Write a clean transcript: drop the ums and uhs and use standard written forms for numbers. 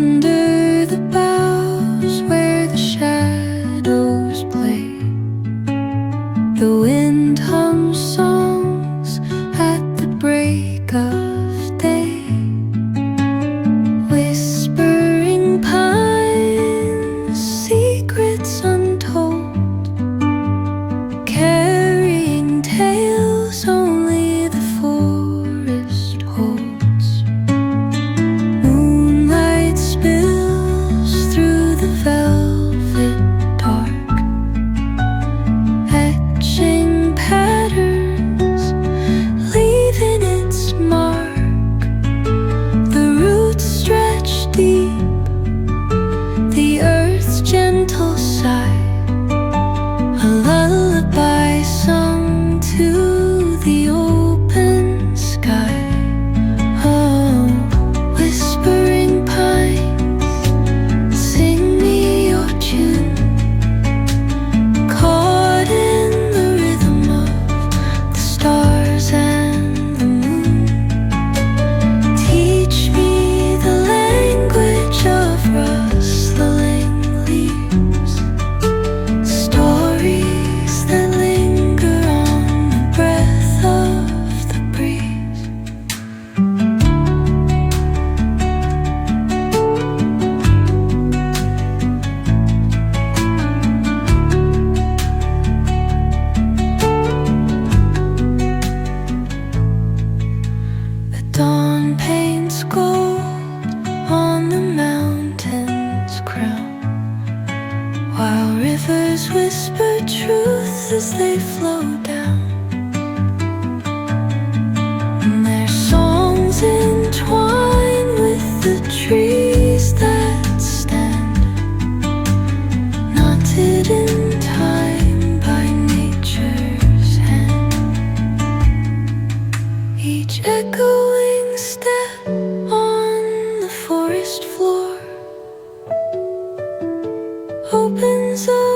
Under the boughs where the shadows play, the wind hums songs at the break of day. Whispering pines, secrets untold, carrying tales only the forest holds. Moonlight spills through the velvet dark, etching patterns, leaving its mark. The roots stretch deep, the earth's gentle sigh, a lullaby sung to the open sky. Oh, whispering pines, sing me your tune, caught in the rhythm of the stars and the moon. Teach me the language of rustling leaves, stories that linger on the breath of the breeze. The dawn paints gold on the mountain's crown, while rivers whisper truth as they flow down. And their songs entwine with the trees that stand, knotted in time by nature's hand. Each echoing step on the forest floor opens up